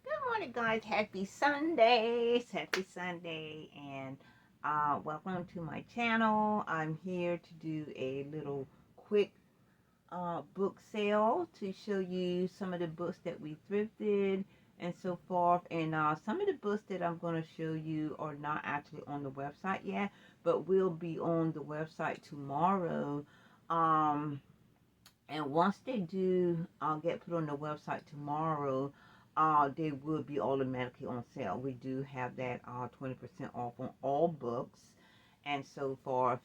Good morning, guys. Happy Sunday. Happy Sunday. And welcome to my channel. I'm here to do a little quick book sale to show you some of the books that we thrifted and so forth. And some of the books that I'm going to show you are not actually on the website yet, but will be on the website tomorrow. And once they do get put on the website tomorrow, they will be automatically on sale. We do have that 20% off on all books and so forth.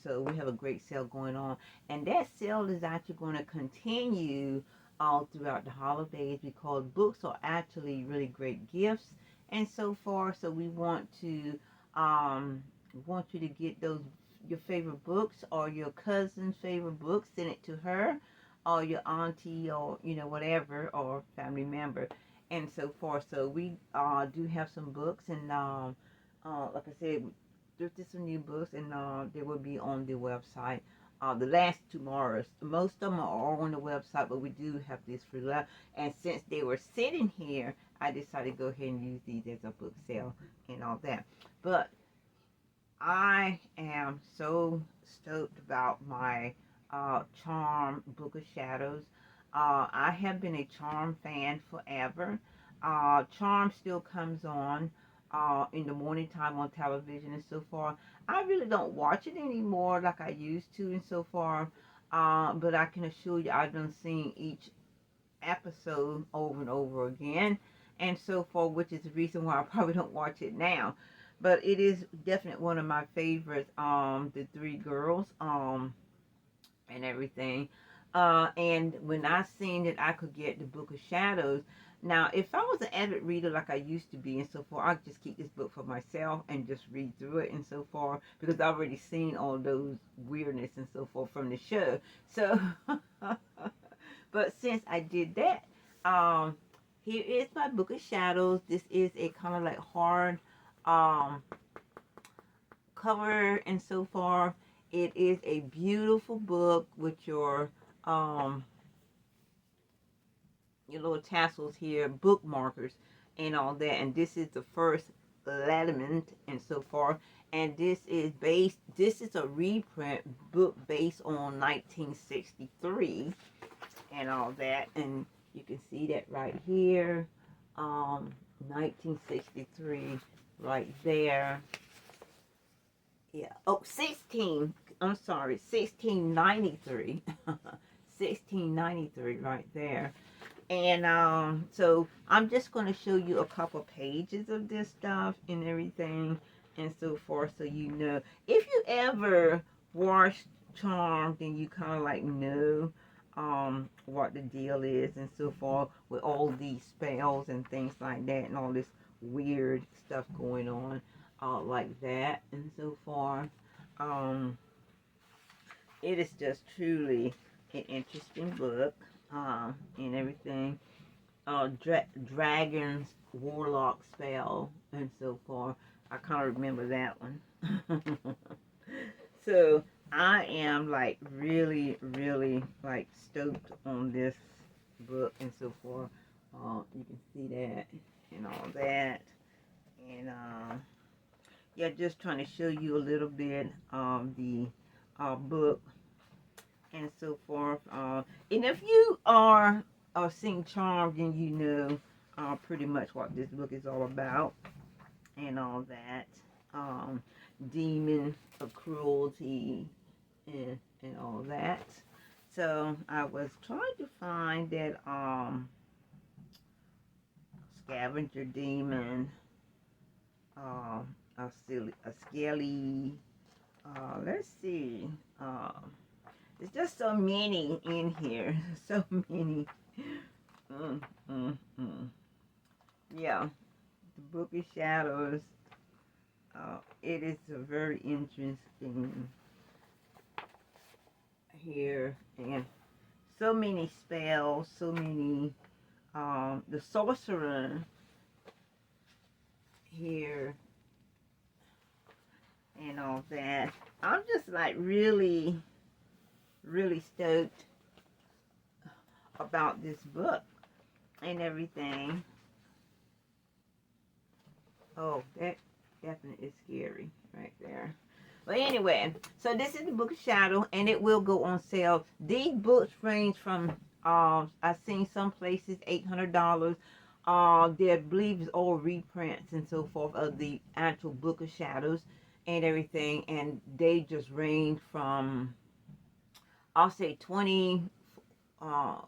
So we have a great sale going on. And that sale is actually going to continue all throughout the holidays because books are actually really great gifts and so forth. So we want you to get those your favorite books or your cousin's favorite books, send it to her or your auntie or whatever or family member and so forth. So we do have some books and like I said, there's just some new books and they will be on the website. The last tomorrows, most of them are on the website, but we do have this for left. And since they were sitting here, I decided to go ahead and use these as a book sale and all that. But I am so stoked about my Charm Book of Shadows. I have been a Charm fan forever. Charm still comes on in the morning time on television and so far. I really don't watch it anymore like I used to and so far. But I can assure you I've done seen each episode over and over again and so forth, which is the reason why I probably don't watch it now. But it is definitely one of my favorites, the three girls, and everything. And when I seen that I could get the Book of Shadows, now if I was an avid reader like I used to be and so forth, I'd just keep this book for myself and just read through it and so forth because I've already seen all those weirdness and so forth from the show. So but since I did that, um, here is my Book of Shadows. This is a kind of like hard um, cover and so forth. It is a beautiful book with um, your little tassels here, bookmarkers and all that. And this is the first Letterman and so forth. And this is a reprint book based on 1963 and all that. And you can see that right here, 1963 right there. Yeah. Oh, 16. I'm sorry, 1693. 1693 right there. And so I'm just going to show you a couple pages of this stuff and everything and so forth, so you know. If you ever watched Charmed, then you kind of like know what the deal is and so forth with all these spells and things like that and all this weird stuff going on like that and so forth. Um, it is just truly an interesting book and everything. Dragons, warlock spell, and so forth. I kind of remember that one. So I am like really, really like stoked on this book and so forth. You can see that and all that. And yeah, just trying to show you a little bit of the book and so forth. And if you are seeing Charmed, then you know pretty much what this book is all about and all that. Um, demon of cruelty and all that. So I was trying to find that scavenger demon, a scaly. Let's see. There's just so many in here. So many. Mm, mm, mm. Yeah, the Book of Shadows. It is a very interesting here, and so many spells, so many. The sorcerer here and all that. I'm just like really, really stoked about this book and everything. Oh, that definitely is scary right there. But anyway, so this is the Book of Shadow, and it will go on sale. These books range from I've seen some places $800. They, I believe, is all reprints and so forth of the actual Book of Shadows and everything, and they just range from, I'll say, 20,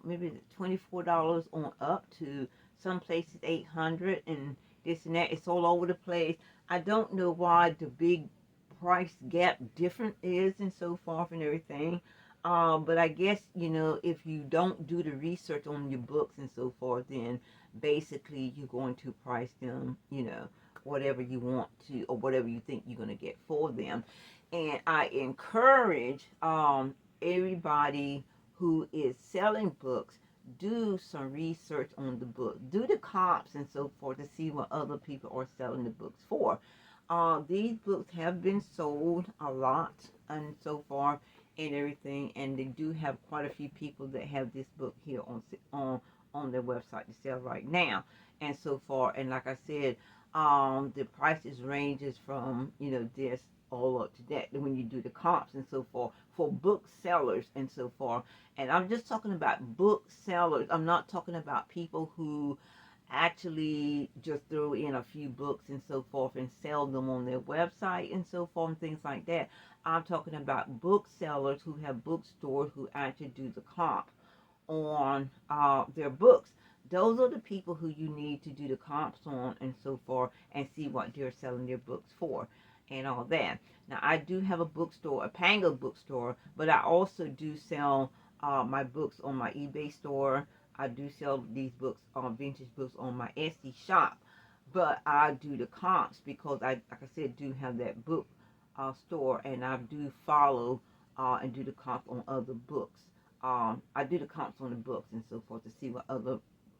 maybe $24 on up to some places 800 and this and that. It's all over the place. I don't know why the big price gap different is and so forth and everything. But I guess, if you don't do the research on your books and so forth, then basically you're going to price them, whatever you want to or whatever you think you're going to get for them. And I encourage everybody who is selling books, do some research on the book, do the comps and so forth to see what other people are selling the books for. These books have been sold a lot and so far and everything, and they do have quite a few people that have this book here on their website to sell right now and so far. And like I said, the prices ranges from this all up to that when you do the comps and so forth for book sellers and so forth. And I'm just talking about book sellers. I'm not talking about people who actually just throw in a few books and so forth and sell them on their website and so forth and things like that. I'm talking about booksellers who have bookstores who actually do the comp on their books. Those are the people who you need to do the comps on and so forth and see what they're selling their books for and all that. Now, I do have a bookstore, a Pango bookstore, but I also do sell my books on my eBay store. I do sell these books, vintage books, on my Etsy shop. But I do the comps because I, like I said, do have that book store, and I do follow and do the comps on other books. I do the comps on the books and so forth to see what other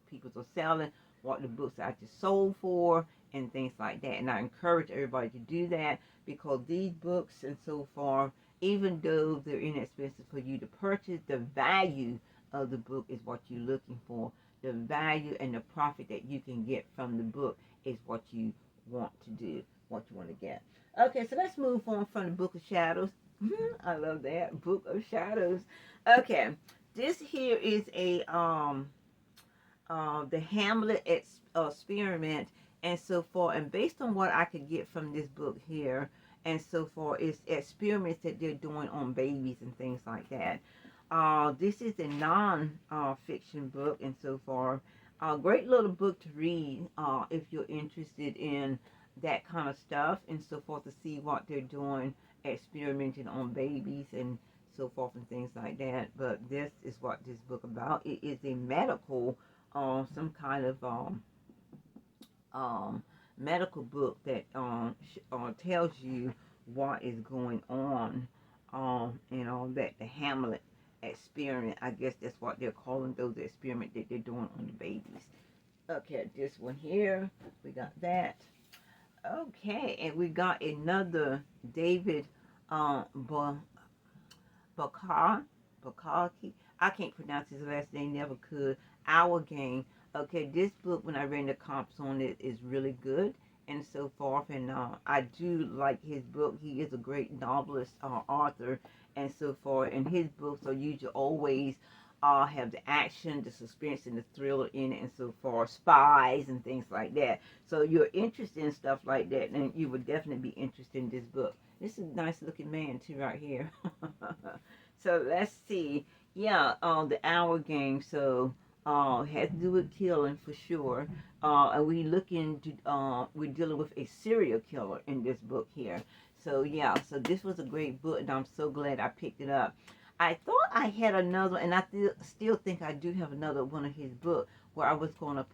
people are selling, what the books are actually sold for, and things like that. And I encourage everybody to do that because these books and so far, even though they're inexpensive for you to purchase, the value of the book is what you're looking for. The value and the profit that you can get from the book is what you want to do, what you want to get. Okay, so let's move on from the Book of Shadows. I love that, Book of Shadows. Okay, this here is a the Hamlet experiment and so forth. And based on what I could get from this book here and so forth, it's experiments that they're doing on babies and things like that. This is a non-fiction book and so far. A great little book to read if you're interested in that kind of stuff and so forth to see what they're doing, experimenting on babies and so forth and things like that. But this is what this book about. It is a medical, some kind of medical book that tells you what is going on and all that. The Hamlet experiment, I guess that's what they're calling those experiments that they're doing on the babies. Okay, this one here, we got that. Okay, and we got another David Bakar, Bakarki. I can't pronounce his last name, never could. Our Game. Okay, this book, when I read the comps on it, is really good and so forth. And I do like his book. He is a great novelist, author, and so forth. And his books are usually always have the action, the suspense, and the thriller in it, and so forth. Spies and things like that. So you're interested in stuff like that, and you would definitely be interested in this book. This is a nice looking man too, right here. So let's see. Yeah, the Hour Game. So has to do with killing for sure. And we're dealing with a serial killer in this book here. So yeah, so this was a great book, and I'm so glad I picked it up. I thought I had another, and I still think I do have another one of his books where I was going to,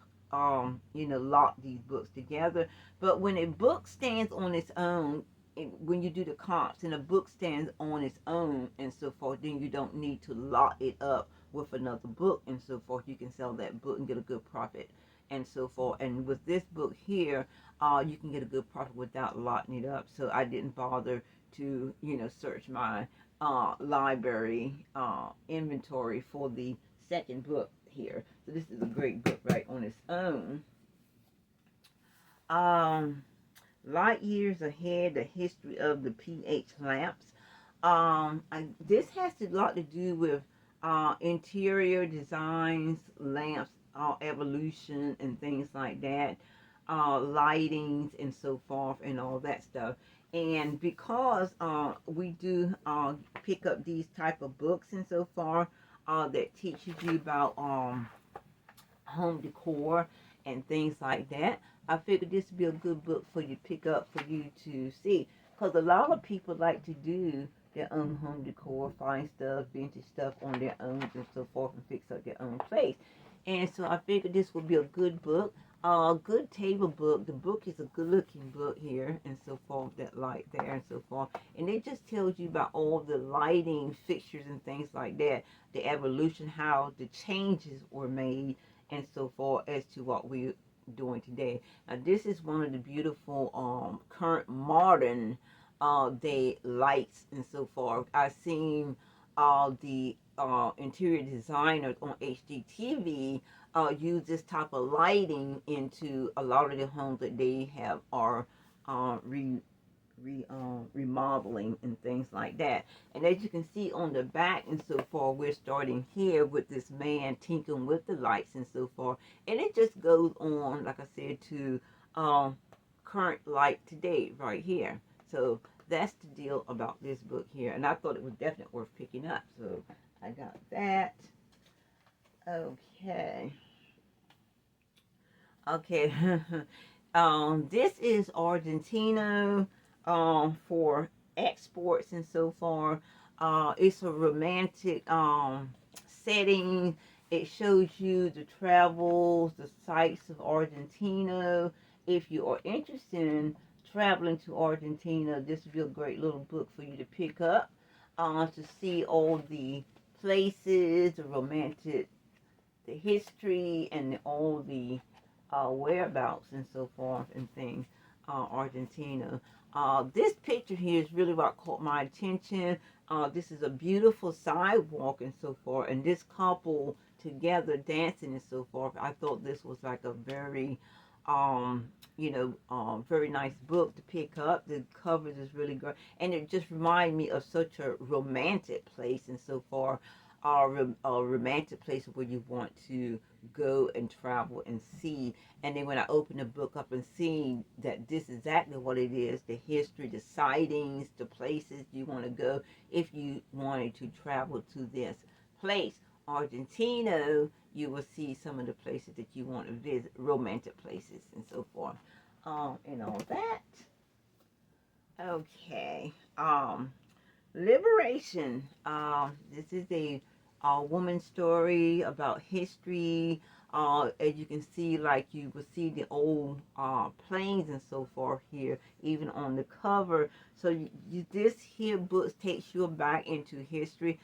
lock these books together. But when a book stands on its own, when you do the comps and a book stands on its own and so forth, then you don't need to lock it up with another book and so forth. You can sell that book and get a good profit and so forth. And with this book here, you can get a good profit without locking it up. So I didn't bother to, search my library inventory for the second book here. So this is a great book right on its own. Um, Light Years Ahead, the History of the pH Lamps. This has a lot to do with interior designs, lamps, evolution, and things like that, lightings, and so forth, and all that stuff. And because we do pick up these type of books and so far that teaches you about home decor and things like that, I figured this would be a good book for you to pick up for you to see. Because a lot of people like to do their own home decor, find stuff, vintage stuff on their own and so forth, and fix up their own place. And so I figured this would be a good book, a good table book. The book is a good looking book here and so forth, that light there and so forth. And it just tells you about all the lighting fixtures and things like that, the evolution, how the changes were made and so forth as to what we're doing today. Now this is one of the beautiful current modern day lights and so forth. I've seen the interior designers on HGTV use this type of lighting into a lot of the homes that they have are remodeling and things like that. And as you can see on the back and so forth, we're starting here with this man tinkering with the lights and so forth. And it just goes on, like I said, to current light today right here. So that's the deal about this book here. And I thought it was definitely worth picking up. So I got that. Okay. Okay. This is Argentino for exports and so far. It's a romantic setting. It shows you the travels, the sights of Argentina. If you are interested in traveling to Argentina, this would be a great little book for you to pick up to see all the places, the romantic, the history, and all the whereabouts and so forth and things. Argentina. This picture here is really what caught my attention. This is a beautiful sidewalk and so forth, and this couple together dancing and so forth. I thought this was like a very, very nice book to pick up. The covers is really good, and it just reminded me of such a romantic place and so forth. A romantic place where you want to go and travel and see. And then when I opened the book up and seen that this is exactly what it is, the history, the sightings, the places you want to go if you wanted to travel to this place. Argentina, you will see some of the places that you want to visit, romantic places and so forth, and all that. Okay. Liberation. This is a woman's story about history. As you can see, like you will see the old planes and so forth here, even on the cover. So this here book takes you back into history.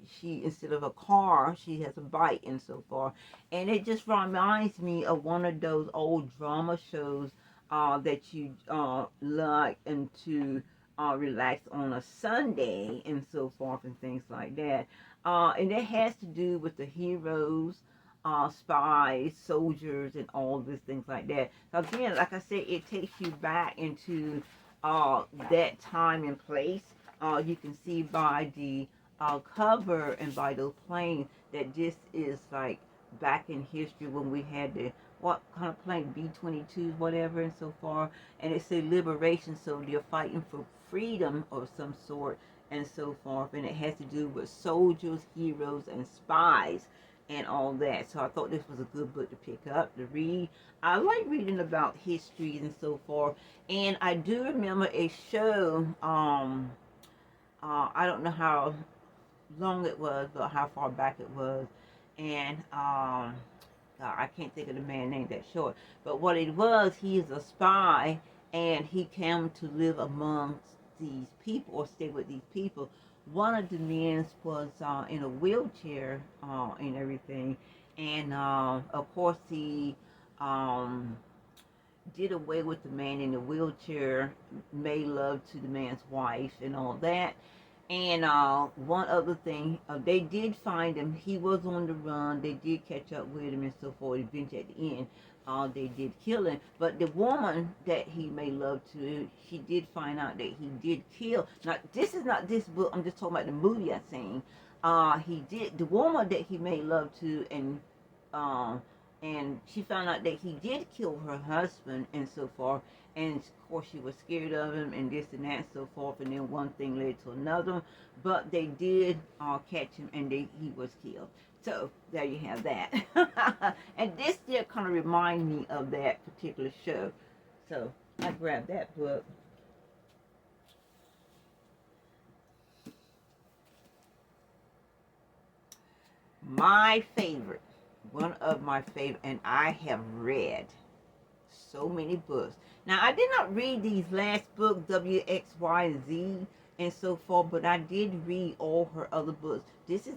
She, instead of a car, she has a bike and so forth. And it just reminds me of one of those old drama shows that you like and to relax on a Sunday and so forth and things like that. And it has to do with the heroes, spies, soldiers, and all these things like that. So again, like I said, it takes you back into that time and place. You can see by the cover and by those planes that this is like back in history when we had the what kind of plane, B-22s, whatever, and so far. And it said liberation, so they're fighting for freedom of some sort and so forth. And it has to do with soldiers, heroes, and spies and all that. So I thought this was a good book to pick up, to read. I like reading about history and so forth. And I do remember a show, I don't know how long it was, but how far back it was. And I can't think of the man's name that short. But what it was, he is a spy, and he came to live amongst these people or stay with these people. One of the men was in a wheelchair and everything, and of course he um, did away with the man in the wheelchair, made love to the man's wife and all that. And one other thing, they did find him. He was on the run. They did catch up with him and so forth. Eventually, at the end, they did kill him. But the woman that he made love to, she did find out that he did kill. Now, this is not this book. I'm just talking about the movie I seen. He did, the woman that he made love to, um, and she found out that he did kill her husband and so forth. And of course, she was scared of him and this and that and so forth. And then one thing led to another. But they did catch him, and he was killed. So there you have that. And this still kind of remind me of that particular show. So I grabbed that book. My favorite, one of my favorite, and I have read so many books. Now, I did not read these last books, W, X, Y, and Z, and so forth, but I did read all her other books. This is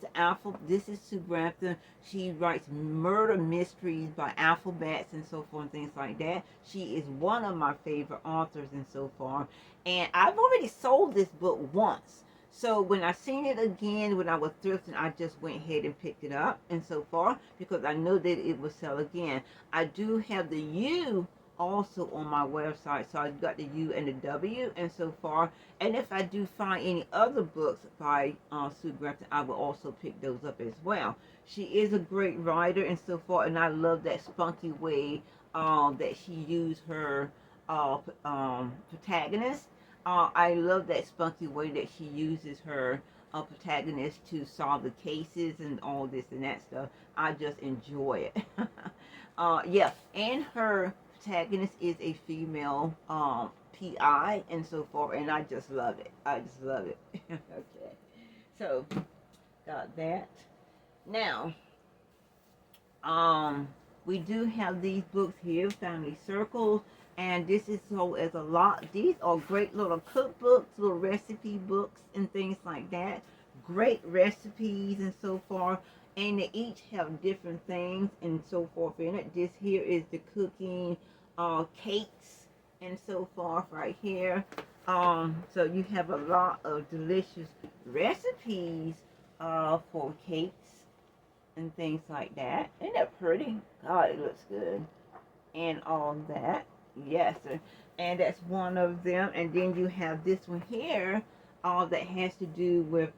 this is Sue Grafton. She writes murder mysteries by alphabets and so forth and things like that. She is one of my favorite authors and so forth. And I've already sold this book once. So when I seen it again, when I was thrifting, I just went ahead and picked it up and so forth because I know that it will sell again. I do have the U also on my website, so I've got the U and the W and so far. And if I do find any other books by Sue Grafton, I will also pick those up as well. She is a great writer and so far, and I love that spunky way that she used her protagonist. I love that spunky way that she uses her protagonist to solve the cases and all this and that stuff. I just enjoy it. Yeah, and her protagonist is a female PI and so forth, and I just love it. I just love it. Okay, so got that. Now, we do have these books here, Family Circles. And this is so as a lot. These are great little cookbooks, little recipe books and things like that. Great recipes and so forth. And they each have different things and so forth in it. This here is the cooking cakes and so forth right here. So you have a lot of delicious recipes for cakes and things like that. Isn't that pretty? God, it looks good. And all that. Yes, and that's one of them. And then you have this one here, that has to do with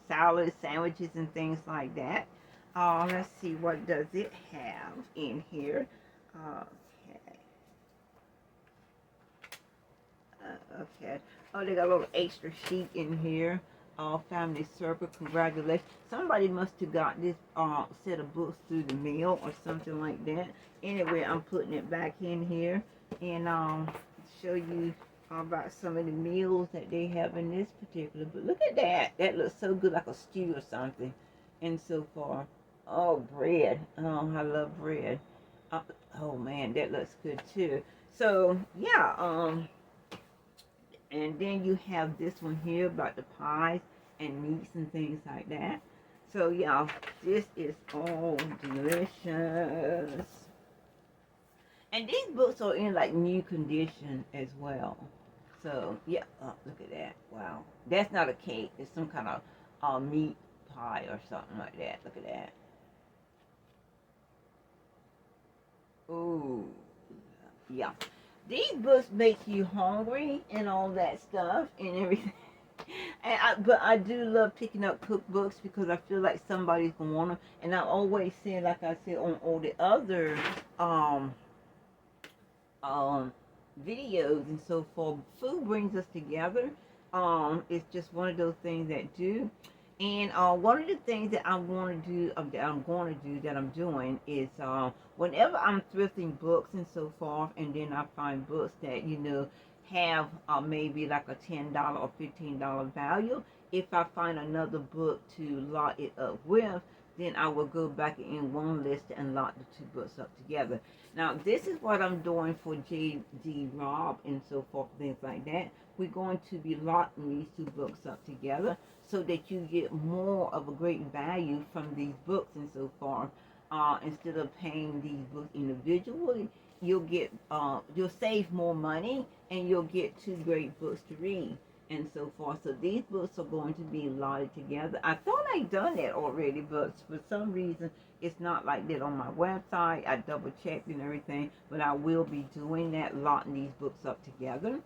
salads, sandwiches, and things like that. Let's see, what does it have in here? Okay. Okay. Oh, they got a little extra sheet in here. Family Circle, congratulations. Somebody must have got this set of books through the mail or something like that. Anyway, I'm putting it back in here and show you about some of the meals that they have in this particular book. Look at that. That looks so good, like a stew or something. And so far. Oh, bread. Oh, I love bread. Oh, man, that looks good too. So, yeah, and then you have this one here about the pies and meats and things like that. So, yeah, this is all delicious. And these books are in, like, new condition as well. So, yeah, look at that. Wow. That's not a cake. It's some kind of meat pie or something like that. Look at that. Ooh. Yeah. These books make you hungry and all that stuff and everything. But I do love picking up cookbooks because I feel like somebody's gonna want them. And I always say, like I said on all the other videos and so forth, food brings us together. It's just one of those things that do. And one of the things that I want to do, that I'm doing is whenever I'm thrifting books and so forth, and then I find books that, have maybe like a $10 or $15 value, if I find another book to lock it up with, then I will go back in one list and lock the two books up together. Now, this is what I'm doing for J.D. Robb and so forth, things like that. We're going to be locking these two books up together so that you get more of a great value from these books and so forth. Instead of paying these books individually, you'll save more money and you'll get two great books to read. and so forth. So these books are going to be allotted together. I thought I'd done that already, but for some reason it's not like that on my website. I double checked and everything, but I will be doing that, lotting these books up together.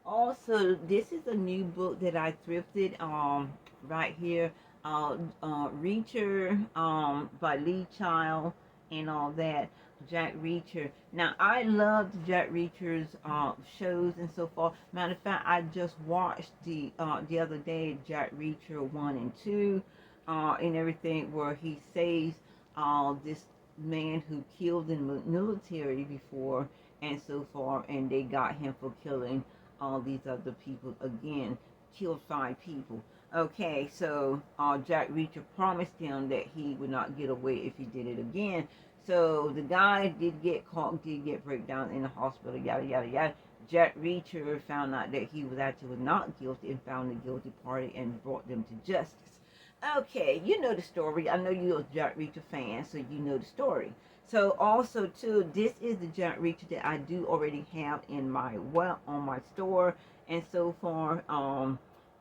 Also, this is a new book that I thrifted right here. Reacher by Lee Child and all that. Jack Reacher. Now, I loved Jack Reacher's shows and so forth. Matter of fact, I just watched the other day Jack Reacher 1 and 2 and everything, where he saves this man who killed in the military before and so forth, and they got him for killing all these other people again, killed 5 people. Okay, so Jack Reacher promised him that he would not get away if he did it again. So the guy did get caught, did get breakdown in the hospital, yada yada yada. Jack Reacher found out that he was actually not guilty and found the guilty party and brought them to justice. Okay, you know the story. I know you're a Jack Reacher fan, so you know the story. So also too, this is the Jack Reacher that I do already have in my on my store and so far.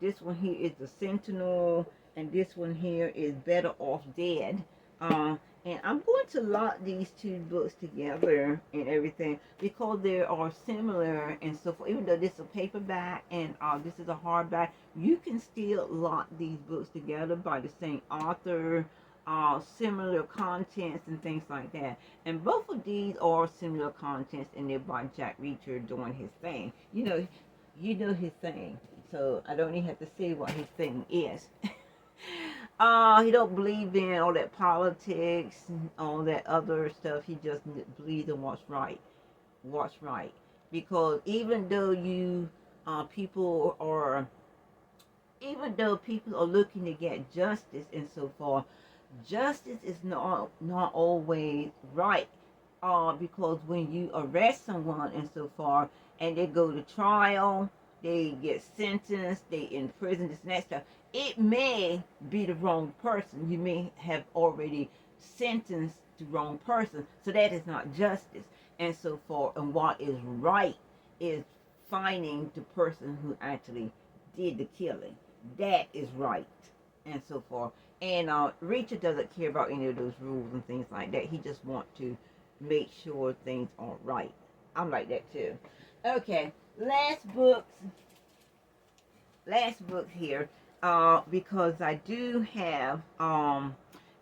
This one here is the Sentinel, and this one here is Better Off Dead. And I'm going to lot these 2 books together and everything because they are similar and so forth. Even though this is a paperback and this is a hardback, you can still lot these books together by the same author, similar contents and things like that. And both of these are similar contents, and they're by Jack Reacher doing his thing. You know his thing, so I don't even have to say what his thing is. He don't believe in all that politics and all that other stuff. He just believes in what's right. What's right. Because even though even though people are looking to get justice and so forth, justice is not always right. Because when you arrest someone and so far, and they go to trial, they get sentenced, they in prison, this and that stuff, it may be the wrong person. You may have already sentenced the wrong person, so that is not justice and so forth. And what is right is finding the person who actually did the killing. That is right and so forth. And Reacher doesn't care about any of those rules and things like that. He just wants to make sure things are right. I'm like that too. Okay, last books here, because I do have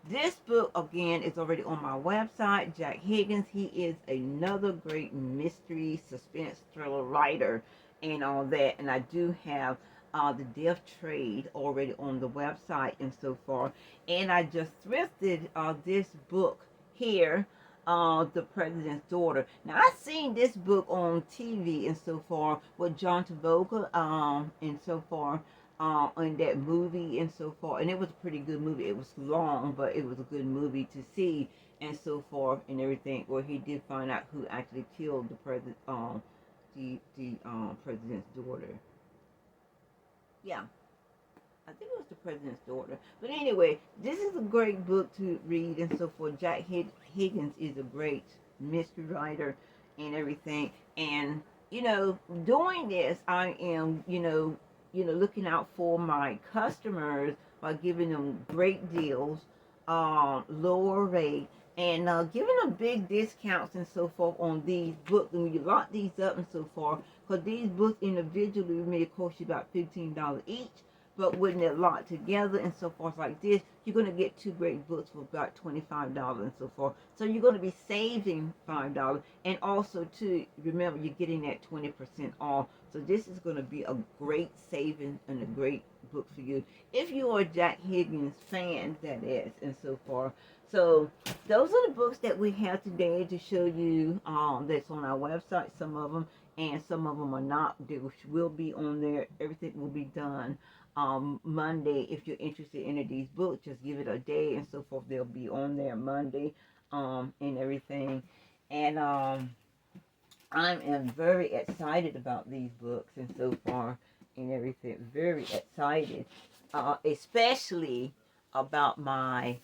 this book again is already on my website. Jack Higgins, he is another great mystery suspense thriller writer and all that, and I do have the Death Trade already on the website and so far. And I just thrifted this book here, The President's Daughter. Now, I've seen this book on TV and so far with John Travolta and so far in that movie and so far. And it was a pretty good movie. It was long, but it was a good movie to see and so forth and everything, where he did find out who actually killed the president's daughter. Yeah, I think it was the president's daughter. But anyway, this is a great book to read and so forth. Jack Higgins is a great mystery writer and everything. And, doing this, I am, looking out for my customers by giving them great deals, lower rate, and giving them big discounts and so forth on these books. And when you lock these up and so forth, because these books individually may cost you about $15 each, but when they're locked together and so forth like this, you're going to get 2 great books for about $25 and so forth. So you're going to be saving $5. And also, too, remember, you're getting that 20% off. So this is going to be a great saving and a great book for you. If you are a Jack Higgins fan, that is, and so forth. So those are the books that we have today to show you that's on our website, some of them, and some of them are not. They will be on there. Everything will be done Monday. If you're interested in any of these books, just give it a day and so forth. They'll be on there Monday and everything. And I am very excited about these books and so far and everything. Very excited, especially about my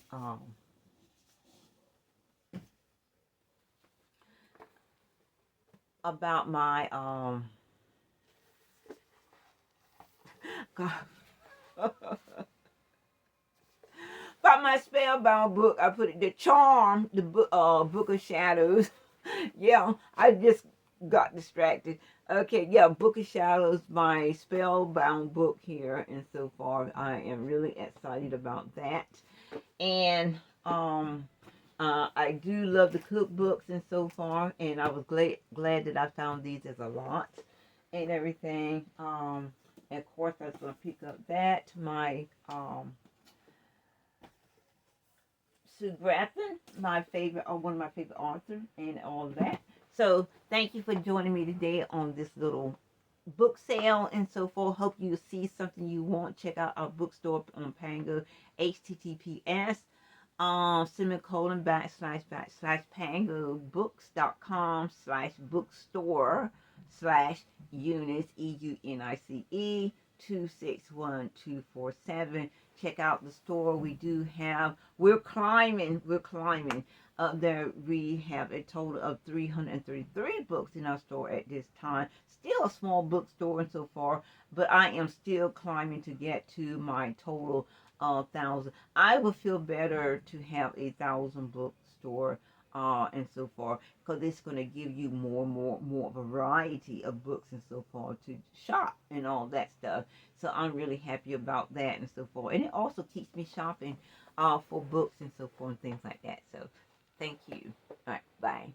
about my God. About my spellbound book. I put it the charm, the book of shadows. Yeah, I just got distracted. Okay, yeah, Book of Shadows, my spellbound book here, and so far I am really excited about that. And I do love the cookbooks and so far, and I was glad that I found these as a lot and everything. And of course I was gonna pick up that my Sue Grafton, my favorite, or one of my favorite authors, and all of that. So thank you for joining me today on this little book sale and so forth. Hope you see something you want. Check out our bookstore on Pango, https semicolon / pangobooks.com/bookstore / Eunice EUNICE 261247. Check out the store. We do have, we're climbing. There we have a total of 333 books in our store at this time. Still a small bookstore and so far, but I am still climbing to get to my total 1,000. I would feel better to have 1,000 bookstore and so far, because it's going to give you more variety of books and so far to shop and all that stuff. So I'm really happy about that and so forth. And it also keeps me shopping for books and so forth and things like that. So thank you. All right, bye.